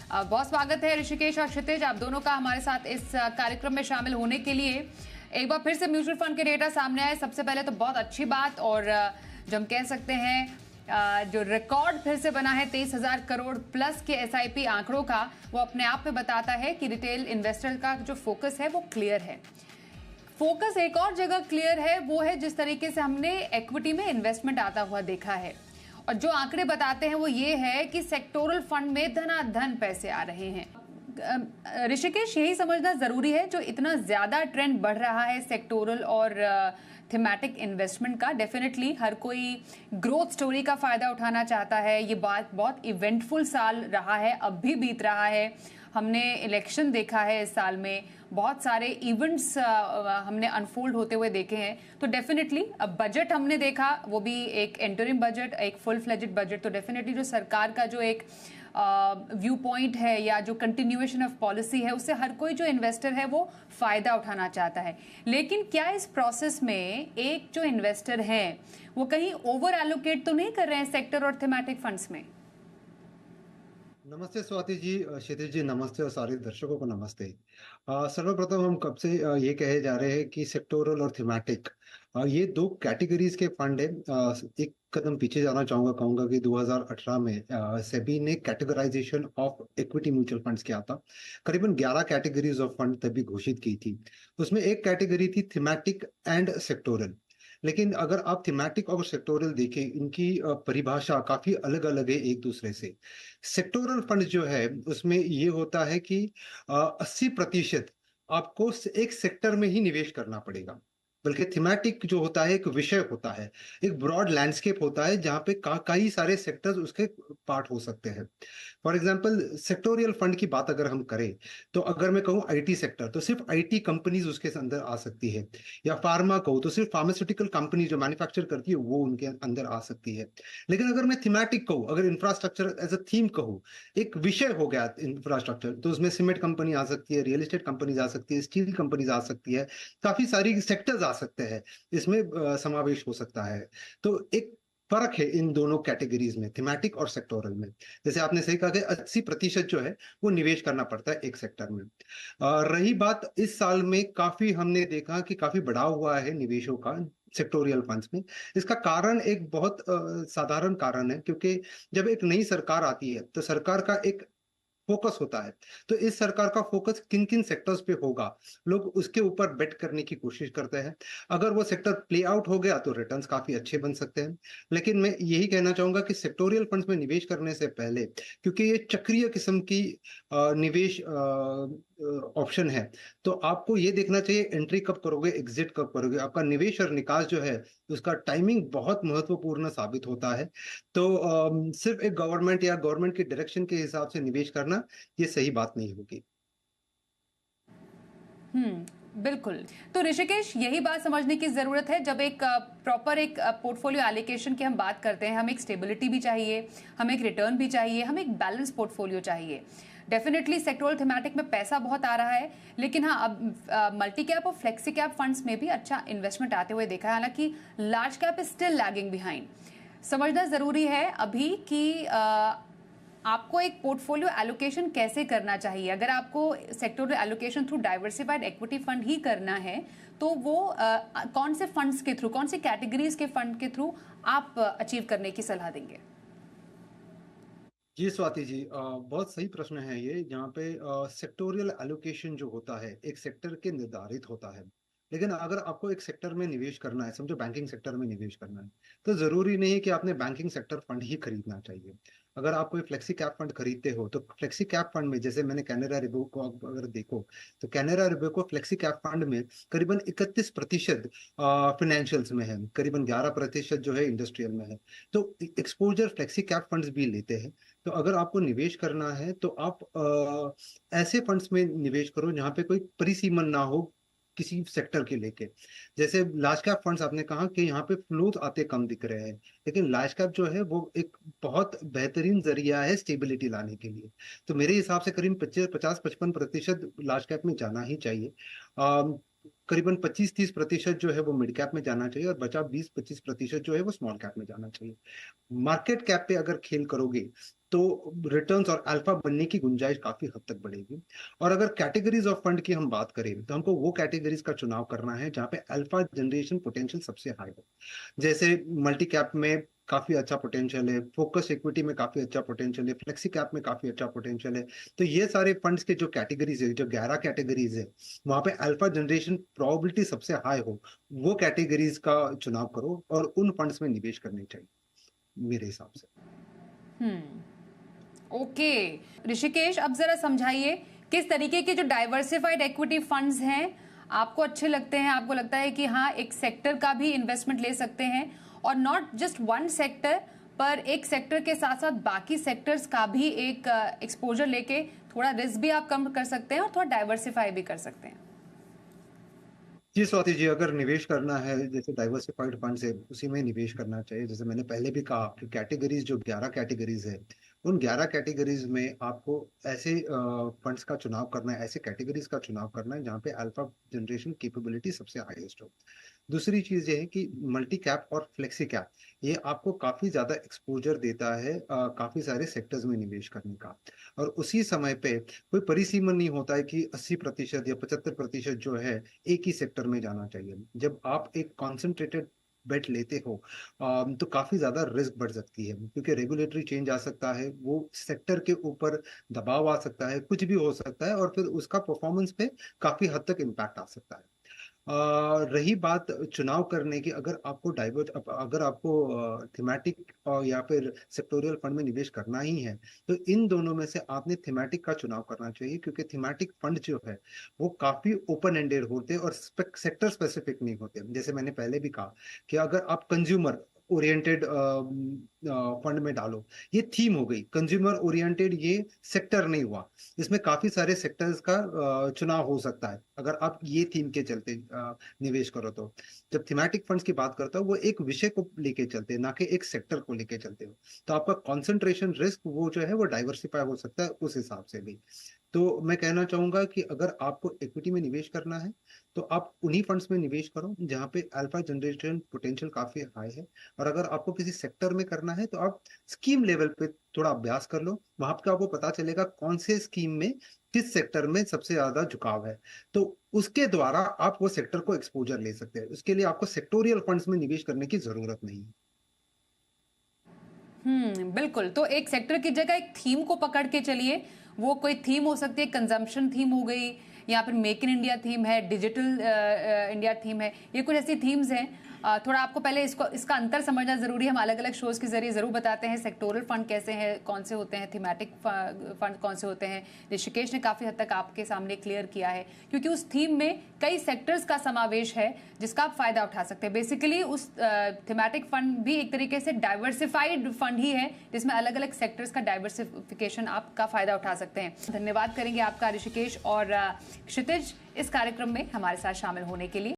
बहुत स्वागत है ऋषिकेश और क्षितिज, आप दोनों का हमारे साथ इस कार्यक्रम में शामिल होने के लिए। एक बार फिर से म्यूचुअल फंड के डेटा सामने आए। सबसे पहले तो बहुत अच्छी बात, और जो हम कह सकते हैं जो रिकॉर्ड फिर से बना है 23,000 करोड़ प्लस के एसआईपी आंकड़ों का, वो अपने आप में बताता है कि रिटेल इन्वेस्टर का जो फोकस है वो क्लियर है। फोकस एक और जगह क्लियर है, वो है जिस तरीके से हमने इक्विटी में इन्वेस्टमेंट आता हुआ देखा है। और जो आंकड़े बताते हैं वो ये है कि सेक्टोरल फंड में धनाधन पैसे आ रहे हैं। ऋषिकेश, यही समझना जरूरी है, जो इतना ज्यादा ट्रेंड बढ़ रहा है सेक्टोरल और थीमेटिक इन्वेस्टमेंट का। डेफिनेटली हर कोई ग्रोथ स्टोरी का फायदा उठाना चाहता है। ये बात बहुत इवेंटफुल साल रहा है, अब भी बीत रहा है। हमने इलेक्शन देखा है इस साल में, बहुत सारे इवेंट्स हमने अनफोल्ड होते हुए देखे हैं। तो डेफिनेटली अब बजट हमने देखा, वो भी एक इंटरिम बजट, एक फुल फ्लेजेड बजट। तो डेफिनेटली जो सरकार का जो एक व्यू पॉइंट है या जो कंटिन्यूएशन ऑफ पॉलिसी है, उससे हर कोई जो इन्वेस्टर है वो फायदा उठाना चाहता है। लेकिन क्या इस प्रोसेस में एक जो इन्वेस्टर है वो कहीं ओवर एलोकेट तो नहीं कर रहे हैं सेक्टर और थीमेटिक फंड्स में? नमस्ते स्वाति जी, क्षितिज जी नमस्ते, और सारे दर्शकों को नमस्ते। सर्वप्रथम हम कब से ये कहे जा रहे हैं कि सेक्टोरल और थीमेटिक ये दो कैटेगरीज के फंड है। एक कदम पीछे जाना चाहूंगा, कहूंगा कि 2018 में सेबी ने categorisation of equity mutual funds किया था। करीबन 11 कैटेगरीज ऑफ फंड तभी घोषित की थी। उसमें एक कैटेगरी थी थीमेटिक एंड सेक्टोरल। लेकिन अगर आप थीमेटिक और सेक्टोरल देखें, इनकी परिभाषा काफी अलग अलग है एक दूसरे से। सेक्टोरल फंड जो है उसमें ये होता है कि 80% आपको एक सेक्टर में ही निवेश करना पड़ेगा। बल्कि थीमेटिक जो होता है एक विषय होता है, एक ब्रॉड लैंडस्केप होता है जहाँ पे कई सारे सेक्टर्स उसके पार्ट हो सकते हैं। फॉर एग्जाम्पल सेक्टोरियल फंड की बात अगर हम करें, तो अगर मैं कहूँ आईटी सेक्टर, तो सिर्फ आईटी कंपनीज उसके अंदर आ सकती है। या फार्मा कहूँ तो सिर्फ फार्मास्यूटिकल कंपनी जो मैन्युफैक्चर करती है वो उनके अंदर आ सकती है। लेकिन अगर मैं थीमेटिक कहूँ, अगर इंफ्रास्ट्रक्चर एज अ थीम कहूँ, एक विषय हो गया इंफ्रास्ट्रक्चर, तो उसमें सीमेंट कंपनी आ सकती है, रियल एस्टेट कंपनीज आ सकती है, स्टील कंपनीज आ सकती है, काफी सारी सेक्टर्स आ सकते हैं, इसमें समावेश हो सकता है। तो एक फर्क है इन दोनों कैटेगरीज में, थीमेटिक और सेक्टोरल में। जैसे आपने सही कहा कि 80% जो है वो निवेश करना पड़ता है एक सेक्टर में। रही बात इस साल में, काफी हमने देखा कि काफी बढ़ा हुआ है निवेशों का सेक्टोरियल फंड्स में। इसका कारण एक बहुत साधारण कारण है, क्योंकि जब एक नई सरकार आती है तो सरकार का एक फोकस होता है। तो इस सरकार का फोकस किन किन सेक्टर्स पे होगा, लोग उसके ऊपर बेट करने की कोशिश करते हैं। अगर वो सेक्टर प्ले आउट हो गया तो रिटर्न्स काफी अच्छे बन सकते हैं। लेकिन मैं यही कहना चाहूंगा कि सेक्टोरियल फंड्स में निवेश करने से पहले, क्योंकि ये चक्रीय किस्म की निवेश ऑप्शन है, तो आपको ये देखना चाहिए एंट्री कब करोगे, एग्जिट कब करोगे। आपका निवेश और निकास जो है उसका टाइमिंग बहुत महत्वपूर्ण साबित होता है। तो सिर्फ एक गवर्नमेंट या गवर्नमेंट के डायरेक्शन के हिसाब से निवेश करना ये सही बात नहीं होगी। बिल्कुल। तो ऋषिकेश, यही बात समझने की जरूरत है जब एक प्रॉपर एक पोर्टफोलियो एलोकेशन की हम बात करते हैं। हमें एक स्टेबिलिटी भी चाहिए, हमें एक रिटर्न भी चाहिए, हमें एक बैलेंस पोर्टफोलियो चाहिए। डेफिनेटली सेक्टोरल थीमेटिक में पैसा बहुत आ रहा है, लेकिन हाँ, अब मल्टी कैप और फ्लेक्सी कैप फंड्स में भी अच्छा इन्वेस्टमेंट आते हुए देखा है। हालांकि large cap is still lagging behind. समझना जरूरी है अभी कि आपको एक पोर्टफोलियो एलोकेशन कैसे करना चाहिए। अगर आपको sectoral allocation through diversified equity fund ही करना है, तो वो कौन से फंड्स के थ्रू, कौन सी कैटेगरीज के फंड के थ्रू आप अचीव करने की सलाह देंगे? जी स्वाति जी, बहुत सही प्रश्न है ये, जहाँ पे सेक्टोरियल एलोकेशन जो होता है एक सेक्टर के निर्धारित होता है। लेकिन अगर आपको एक सेक्टर में निवेश करना है, समझो बैंकिंग सेक्टर में निवेश करना है, तो जरूरी नहीं कि आपने बैंकिंग सेक्टर फंड ही खरीदना चाहिए। अगर आप कोई फ्लेक्सी कैप फंड खरीदते हो, तो फ्लेक्सी कैप फंड में, जैसे मैंने कैनरा रिबो को अगर देखो, तो कैनरा रिबो को फ्लेक्सी कैप फंड में करीबन 31% फाइनेंशियल्स में है, करीबन 11% जो है इंडस्ट्रियल में है। तो एक्सपोजर फ्लेक्सी कैप फंड्स भी लेते हैं। तो अगर आपको निवेश करना है तो आप ऐसे फंड्स में निवेश करो जहां पे कोई परिसीमन ना हो किसी सेक्टर के लेके। जैसे लार्ज कैप फंड्स, आपने कहा कि यहाँ पे फ्लोज आते कम दिख रहे हैं, लेकिन लार्ज कैप जो है वो एक बहुत बेहतरीन जरिया है स्टेबिलिटी लाने के लिए। तो मेरे हिसाब से करीब 50-55% लार्ज कैप में जाना ही चाहिए। करीबन 25-30% जो है वो मिड कैप में जाना चाहिए और बचा 20-25% जो है वो स्मॉल कैप में जाना चाहिए। मार्केट कैप पे अगर खेल करोगे तो रिटर्न्स और अल्फा बनने की गुंजाइश काफी हद तक बढ़ेगी। और अगर कैटेगरीज ऑफ फंड की हम बात करें तो हमको वो कैटेगरीज का चुनाव करना है जहाँ पे अल्फा जनरेशन पोटेंशियल सबसे हाई हो। जैसे मल्टी कैप में काफी अच्छा पोटेंशियल है, फोकस इक्विटी में काफी अच्छा पोटेंशियल है, फ्लेक्सी कैप में काफी अच्छा पोटेंशियल है। तो ये सारे फंड्स के जो कैटेगरीज है, जो 11 कैटेगरीज है, वहां पे अल्फा जनरेशन प्रोबेबिलिटी सबसे हाई हो, वो कैटेगरीज का चुनाव करो और उन फंड्स में निवेश करने चाहिए मेरे हिसाब से। ओके ऋषिकेश, अब जरा समझाइए किस तरीके के जो डाइवर्सिफाइड इक्विटी फंड्स हैं आपको अच्छे लगते हैं। आपको लगता है कि हाँ, एक सेक्टर का भी इन्वेस्टमेंट ले सकते हैं और नॉट जस्ट वन सेक्टर, पर एक सेक्टर के साथ साथ बाकी सेक्टर्स का भी एक एक्सपोजर लेके थोड़ा रिस्क भी आप कम कर सकते हैं और थोड़ा डाइवर्सिफाई भी कर सकते हैं। जी स्वाति जी, अगर निवेश करना है जैसे डाइवर्सिफाइड फंड है उसी में निवेश करना चाहिए। जैसे मैंने पहले भी कहा कि कैटेगरीज जो 11 कैटेगरीज है, उन 11 कैटेगरीज में आपको ऐसे फंड्स का चुनाव करना है, ऐसे कैटेगरीज का चुनाव करना है जहाँ पे अल्फा जनरेशन कैपेबिलिटी सबसे हाईएस्ट हो। दूसरी चीज ये है कि मल्टी कैप और फ्लेक्सी कैप ये आपको काफी ज्यादा एक्सपोजर देता है काफी सारे सेक्टर्स में निवेश करने का। और उसी समय पे कोई परिसीमन नहीं होता है कि 80% या 75% जो है एक ही सेक्टर में जाना चाहिए। जब आप एक कॉन्सेंट्रेटेड बेट लेते हो तो काफी ज्यादा रिस्क बढ़ सकती है, क्योंकि रेगुलेटरी चेंज आ सकता है, वो सेक्टर के ऊपर दबाव आ सकता है, कुछ भी हो सकता है और फिर उसका परफॉर्मेंस पे काफी हद तक इम्पैक्ट आ सकता है। रही बात चुनाव करने की, अगर आपको थीमेटिक या फिर सेक्टोरियल फंड में निवेश करना ही है तो इन दोनों में से आपने थीमेटिक का चुनाव करना चाहिए, क्योंकि थीमेटिक फंड जो है वो काफी ओपन एंडेड होते हैं और सेक्टर स्पेसिफिक नहीं होते। जैसे मैंने पहले भी कहा कि अगर आप कंज्यूमर ओरिएंटेड फंड में डालो, ये थीम हो गई, कंज्यूमर ओरिएंटेड ये सेक्टर नहीं हुआ। इसमें काफी सारे सेक्टर्स का चुनाव हो सकता है अगर आप ये थीम के चलते निवेश करो तो। जब थीमेटिक फंड्स की बात करता हूँ वो एक विषय को लेके चलते हैं, ना कि एक सेक्टर को लेके चलते हो। तो आपका कॉन्सेंट्रेशन रिस्क वो जो है वो डाइवर्सिफाई हो सकता है उस हिसाब से भी। तो मैं कहना चाहूंगा कि अगर आपको इक्विटी में निवेश करना है तो आप उन्हीं फंड्स में निवेश करो जहां पे अल्फा जनरेशन पोटेंशियल काफी हाई है। और अगर आपको किसी सेक्टर में करना है तो आप स्कीम लेवल पे थोड़ा अभ्यास कर लो, वहां पे आपको पता चलेगा कौन से स्कीम में किस सेक्टर में सबसे ज्यादा झुकाव है। तो उसके द्वारा आप वो सेक्टर को एक्सपोजर ले सकते हैं। उसके लिए आपको सेक्टोरियल फंड्स में निवेश करने की जरूरत नहीं है। बिल्कुल। तो एक सेक्टर की जगह एक थीम को पकड़ के चलिए। वो कोई थीम हो सकती है, कंजम्पशन थीम हो गई या फिर मेक इन इंडिया थीम है, डिजिटल इंडिया थीम है, ये कुछ ऐसी थीम्स हैं। थोड़ा आपको पहले इसका अंतर समझना जरूरी है। हम अलग अलग शोज के जरिए जरूर बताते हैं सेक्टोरल फंड कैसे हैं, कौन से होते हैं, थीमेटिक फंड कौन से होते हैं। ऋषिकेश ने काफी हद तक आपके सामने क्लियर किया है, क्योंकि उस थीम में कई सेक्टर्स का समावेश है जिसका आप फायदा उठा सकते हैं। बेसिकली उस थीमेटिक फंड भी एक तरीके से डाइवर्सिफाइड फंड ही है जिसमें अलग अलग सेक्टर्स का डाइवर्सिफिकेशन आपका फायदा उठा सकते हैं। धन्यवाद करेंगे आपका ऋषिकेश और क्षितिज इस कार्यक्रम में हमारे साथ शामिल होने के लिए।